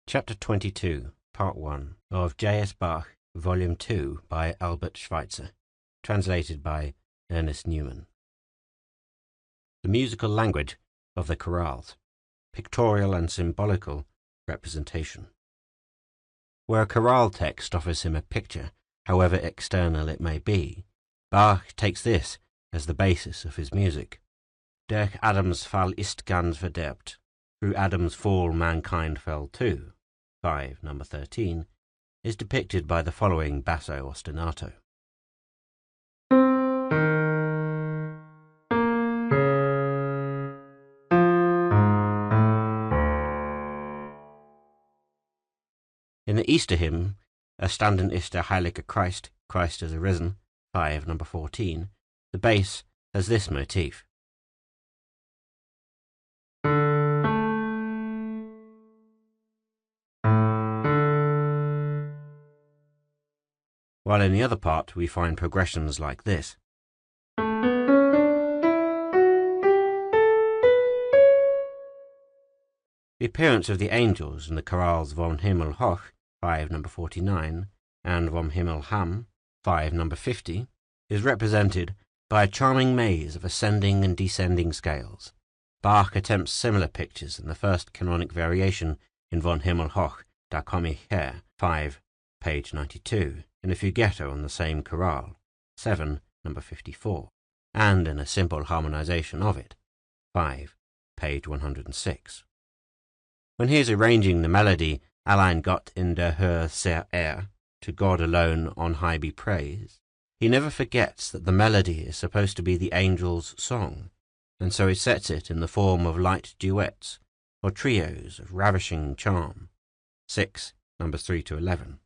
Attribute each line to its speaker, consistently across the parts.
Speaker 1: Chapter 22, Part 1 of J.S. Bach, Volume 2 by Albert Schweitzer, translated by Ernest Newman. The musical language of the chorales, pictorial and symbolical representation. Where a chorale text offers him a picture, however external it may be, Bach takes this as the basis of his music. Durch Adams Fall ist ganz verderbt. Through Adam's fall mankind fell too, 5, number 13, is depicted by the following basso ostinato. In the Easter hymn, Erstanden ist der heilige Christ, Christ is arisen, 5, number 14, the bass has this motif. While in the other part we find progressions like this. The appearance of the angels in the chorales Vom Himmel hoch, 5, number 49, and Vom Himmel ham, 5, number 50, is represented by a charming maze of ascending and descending scales. Bach attempts similar pictures in the first canonic variation in Vom Himmel hoch, Da komm ich her, 5, page 92, in a fugetto on the same chorale, 7, number 54, and in a simple harmonization of it, 5, page 106. When he is arranging the melody Allein Gott in der Höhe sehr to God alone on high be praised, he never forgets that the melody is supposed to be the angel's song, and so he sets it in the form of light duets or trios of ravishing charm, 6, numbers 3 to 11.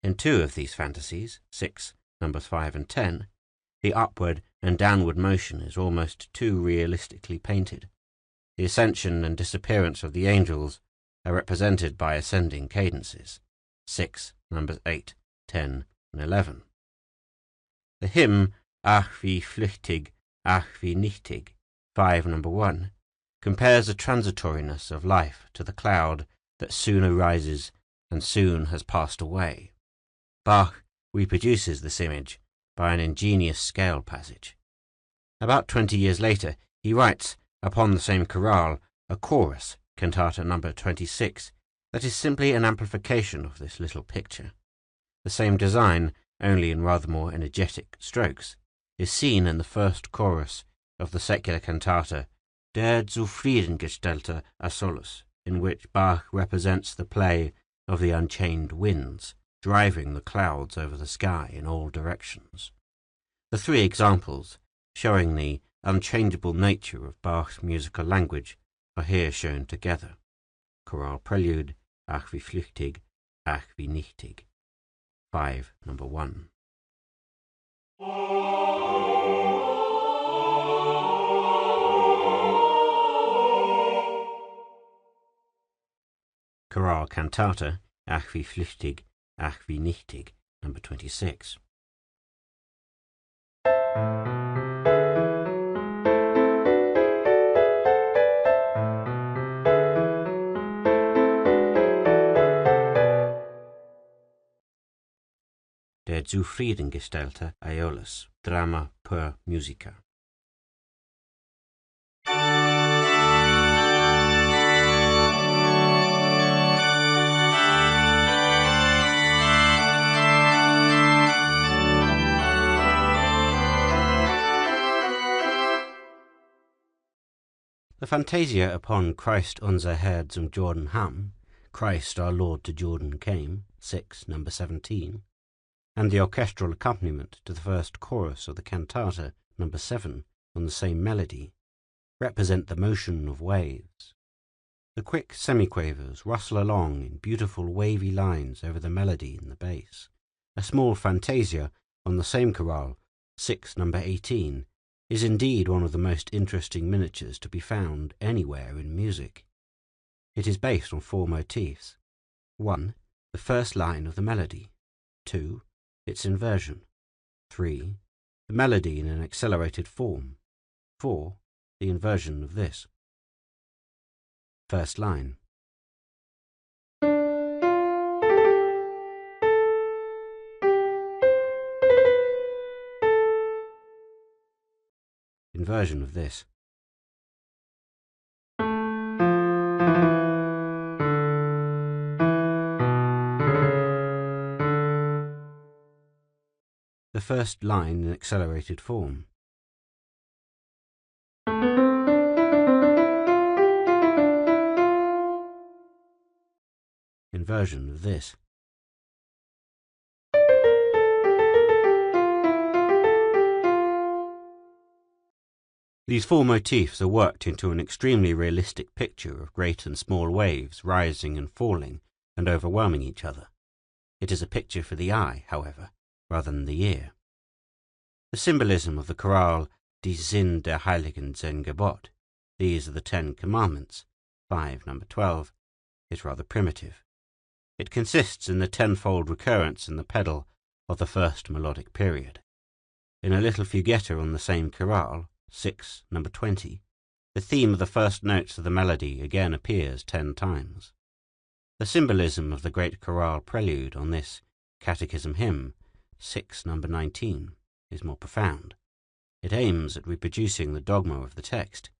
Speaker 1: In two of these fantasies, 6, numbers 5 and 10, the upward and downward motion is almost too realistically painted. The ascension and disappearance of the angels are represented by ascending cadences, 6, numbers 8, 10, and 11. The hymn Ach wie flüchtig, ach wie nichtig, 5, number 1, compares the transitoriness of life to the cloud that soon arises and soon has passed away. Bach reproduces this image by an ingenious scale passage. About 20 years later, he writes, upon the same chorale, a chorus, cantata number 26, that is simply an amplification of this little picture. The same design, only in rather more energetic strokes, is seen in the first chorus of the secular cantata Der Zufriedengestellte Alsace, in which Bach represents the play of the unchained winds, driving the clouds over the sky in all directions. The three examples, showing the unchangeable nature of Bach's musical language, are here shown together. Chorale Prelude, Ach wie flüchtig, ach wie nichtig, 5, number 1. Chorale Cantata, Ach wie flüchtig, ach wie nichtig, number 26. Der Zufriedengestellte Aeolus, Drama per Musica. The Fantasia upon Christ unser Herr zum Jordan ham, Christ our Lord to Jordan came, 6, number 17, and the orchestral accompaniment to the first chorus of the cantata, number 7, on the same melody, represent the motion of waves. The quick semiquavers rustle along in beautiful wavy lines over the melody in the bass. A small fantasia on the same chorale, 6, number 18, is indeed one of the most interesting miniatures to be found anywhere in music. It is based on 4 motifs. 1, the first line of the melody. 2, its inversion. 3, the melody in an accelerated form. 4, the inversion of this. First line. inversion of this. The first line in accelerated form. Inversion of this. These four motifs are worked into an extremely realistic picture of great and small waves rising and falling and overwhelming each other. It is a picture for the eye, however, rather than the ear. The symbolism of the chorale Die Sinn der Heiligen 10 Gebot, these are the 10 Commandments, 5 number 12, is rather primitive. It consists in the tenfold recurrence in the pedal of the first melodic period. In a little fuguetta on the same chorale, 6 number 20, the theme of the first notes of the melody again appears 10 times. The symbolism of the great chorale prelude on this catechism hymn, 6 number 19, is more profound. It aims at reproducing the dogma of the text.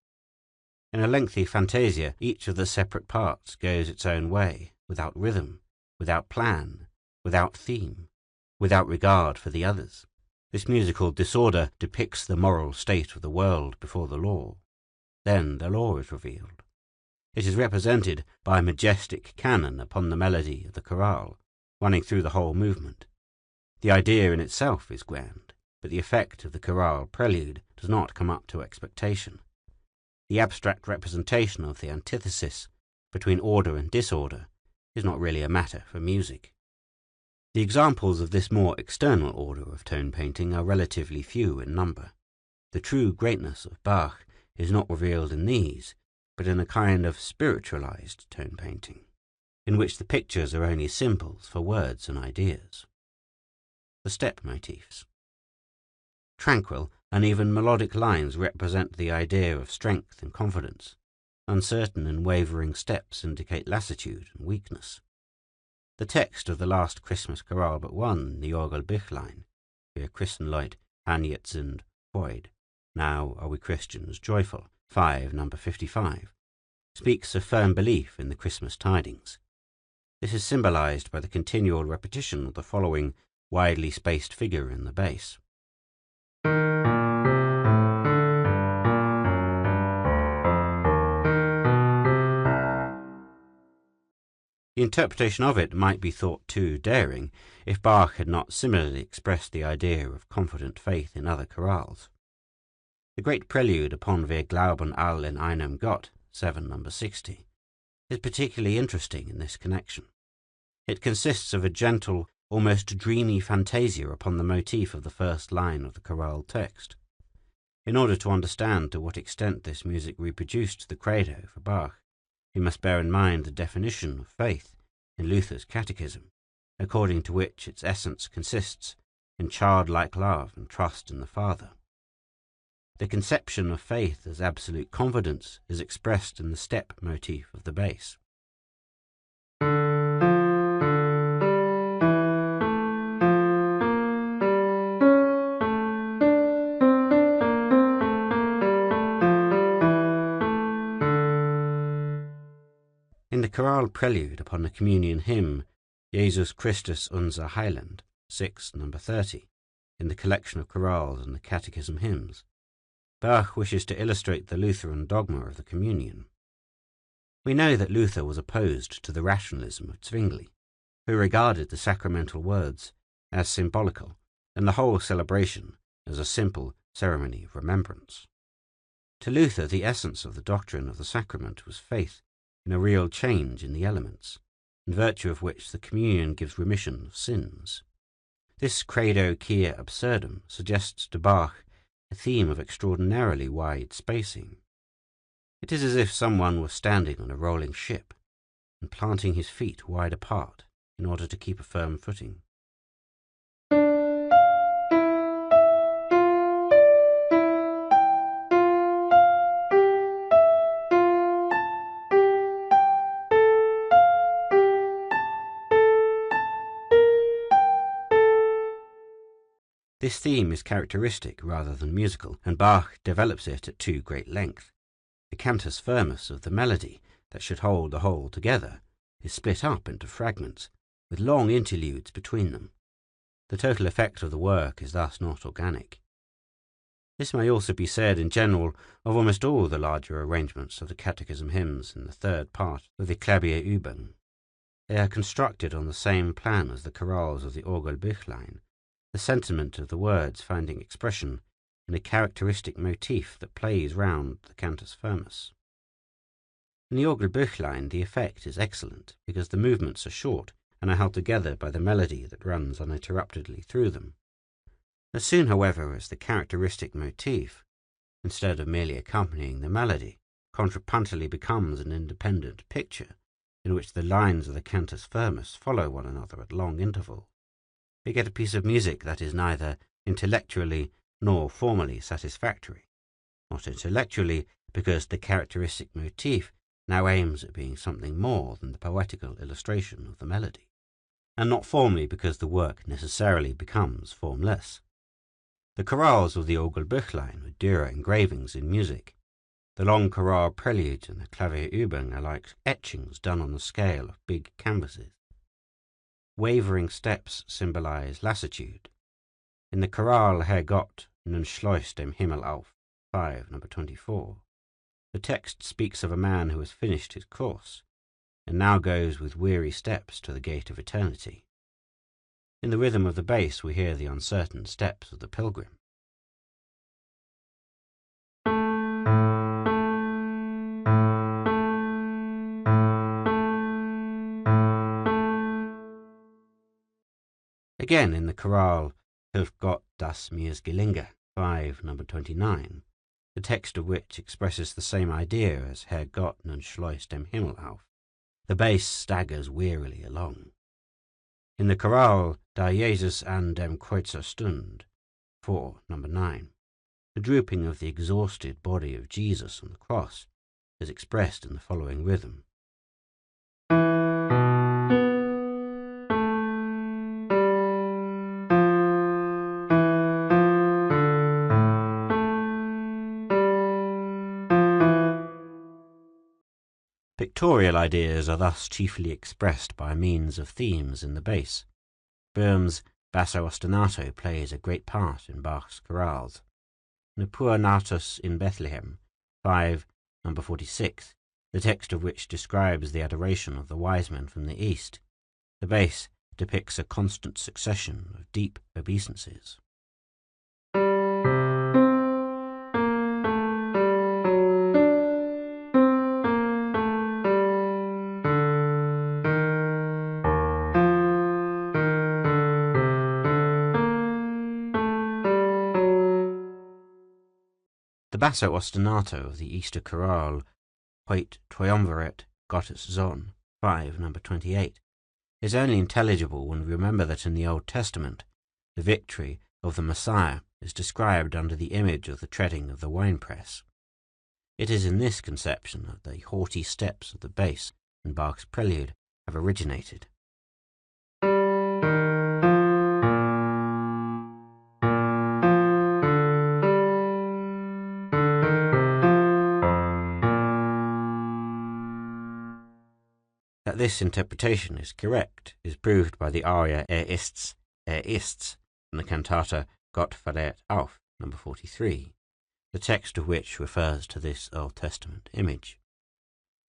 Speaker 1: In a lengthy fantasia, each of the separate parts goes its own way, without rhythm, without plan, without theme, without regard for the others. This musical disorder depicts the moral state of the world before the law. Then the law is revealed. It is represented by a majestic canon upon the melody of the chorale, running through the whole movement. The idea in itself is grand, but the effect of the chorale prelude does not come up to expectation. The abstract representation of the antithesis between order and disorder is not really a matter for music. The examples of this more external order of tone painting are relatively few in number. The true greatness of Bach is not revealed in these, but in a kind of spiritualized tone painting, in which the pictures are only symbols for words and ideas. The step motifs. Tranquil and even melodic lines represent the idea of strength and confidence. Uncertain and wavering steps indicate lassitude and weakness. The text of the last Christmas chorale but one, the Orgelbewegung, Wir Christenleut, han jetzt sind Freude, now are we Christians joyful, 5 number 55, speaks of firm belief in the Christmas tidings. This is symbolized by the continual repetition of the following widely spaced figure in the bass. The interpretation of it might be thought too daring if Bach had not similarly expressed the idea of confident faith in other chorales. The great prelude upon Wir glauben all in einem Gott, 7 number 60, is particularly interesting in this connection. It consists of a gentle, almost dreamy fantasia upon the motif of the first line of the chorale text. In order to understand to what extent this music reproduced the credo for Bach, we must bear in mind the definition of faith in Luther's catechism, according to which its essence consists in childlike love and trust in the Father. The conception of faith as absolute confidence is expressed in the step motif of the bass. In the chorale prelude upon the communion hymn, Jesus Christus unser Heiland, 6 number 30, in the collection of chorales and the catechism hymns, Bach wishes to illustrate the Lutheran dogma of the communion. We know that Luther was opposed to the rationalism of Zwingli, who regarded the sacramental words as symbolical and the whole celebration as a simple ceremony of remembrance. To Luther, the essence of the doctrine of the sacrament was faith in a real change in the elements, in virtue of which the communion gives remission of sins. This credo quia absurdum suggests to Bach a theme of extraordinarily wide spacing. It is as if someone were standing on a rolling ship and planting his feet wide apart in order to keep a firm footing. This theme is characteristic rather than musical, and Bach develops it at too great length. The cantus firmus of the melody that should hold the whole together is split up into fragments, with long interludes between them. The total effect of the work is thus not organic. This may also be said in general of almost all the larger arrangements of the catechism hymns in the third part of the Klavierübung. They are constructed on the same plan as the chorales of the Orgelbewegung, the sentiment of the words finding expression in a characteristic motif that plays round the cantus firmus. In the Orgelbewegung the effect is excellent because the movements are short and are held together by the melody that runs uninterruptedly through them. As soon, however, as the characteristic motif, instead of merely accompanying the melody, contrapuntally becomes an independent picture in which the lines of the cantus firmus follow one another at long intervals, we get a piece of music that is neither intellectually nor formally satisfactory. Not intellectually, because the characteristic motif now aims at being something more than the poetical illustration of the melody, and not formally, because the work necessarily becomes formless. The chorales of the Orgelbewegung are Dürer engravings in music. The long chorale preludes and the Klavierübung are like etchings done on the scale of big canvases. Wavering steps symbolize lassitude. In the chorale Herr Gott, nun schleust dem Himmel auf, 5, number 24, the text speaks of a man who has finished his course, and now goes with weary steps to the gate of eternity. In the rhythm of the bass we hear the uncertain steps of the pilgrim. Again in the chorale Hilf Gott, dass mir's gelinge, 5, number 29, the text of which expresses the same idea as Herr Gott, nun schleust dem Himmel auf, the bass staggers wearily along. In the chorale Da Jesus an dem Kreuzer stund, 4, number 9, the drooping of the exhausted body of Jesus on the cross is expressed in the following rhythm. Pictorial ideas are thus chiefly expressed by means of themes in the bass. Böhm's basso ostinato plays a great part in Bach's chorales. Nepur natus in Bethlehem, 5, number 46, the text of which describes the adoration of the wise men from the east. The bass depicts a constant succession of deep obeisances. The basso ostinato of the Easter chorale, Heut triumvirat Gottes Sohn, 5, number 28, is only intelligible when we remember that in the Old Testament the victory of the Messiah is described under the image of the treading of the winepress. It is in this conception that the haughty steps of the bass in Bach's prelude have originated. That this interpretation is correct is proved by the aria ist's from the cantata Gott verrät auf, number 43, the text of which refers to this Old Testament image.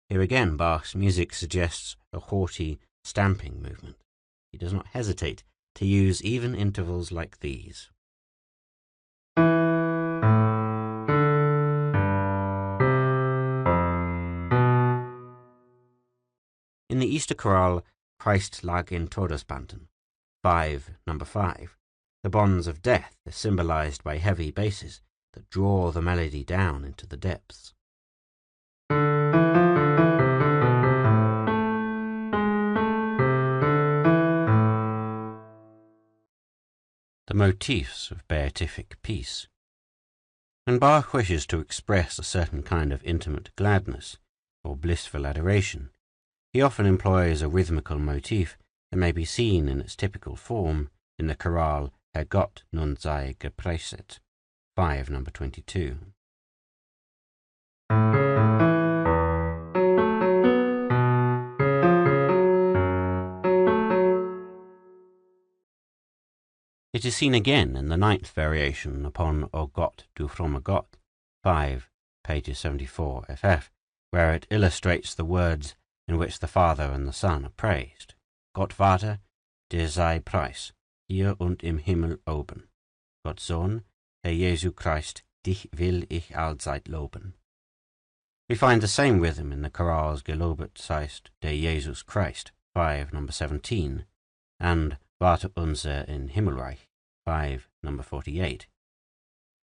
Speaker 1: Here again Bach's music suggests a haughty stamping movement. He does not hesitate to use even intervals like these. In the Easter chorale, Christ lag in Todesbanden, 5, number 5, the bonds of death are symbolized by heavy basses that draw the melody down into the depths. The motifs of beatific peace. When Bach wishes to express a certain kind of intimate gladness or blissful adoration, he often employs a rhythmical motif that may be seen in its typical form in the chorale Herr Gott nun sei gepriset, 5 number 22. It is seen again in the 9th variation upon O Gott, du frommer Gott, 5, pages 74 ff, where it illustrates the words in which the Father and the Son are praised. Gott Vater, dir sei Preis, hier und im Himmel oben. Gott Sohn, Herr Jesu Christ, dich will ich allzeit loben. We find the same rhythm in the chorales Gelobet seist der Jesus Christ, 5, number 17, and Vater unser in Himmelreich, 5, number 48.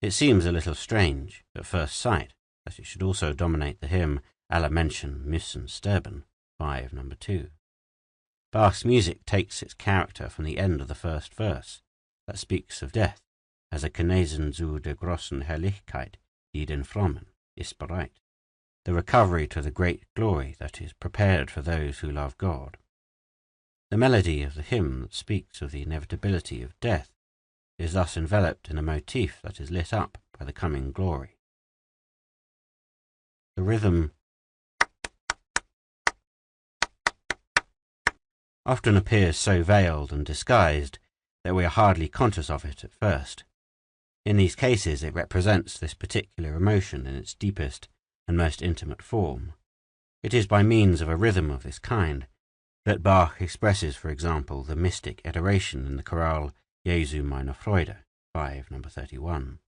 Speaker 1: It seems a little strange, at first sight, that it should also dominate the hymn Alle Menschen müssen sterben, 5, number 2. Bach's music takes its character from the end of the first verse, that speaks of death, as a Genesen zu der großen Herrlichkeit, die den Frommen ist bereit, the recovery to the great glory that is prepared for those who love God. The melody of the hymn that speaks of the inevitability of death is thus enveloped in a motif that is lit up by the coming glory. The rhythm often appears so veiled and disguised that we are hardly conscious of it at first. In these cases it represents this particular emotion in its deepest and most intimate form. It is by means of a rhythm of this kind that Bach expresses, for example, the mystic adoration in the chorale Jesu meine Freude, 5, number 31.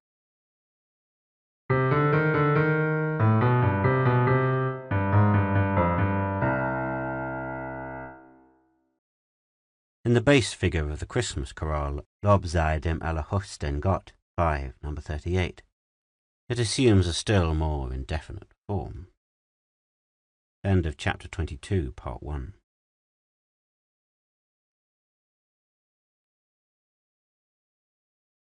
Speaker 1: In the bass figure of the Christmas chorale Lob sei dem Allerhöchsten Gott, 5, number 38, it assumes a still more indefinite form. End of chapter 22, part 1.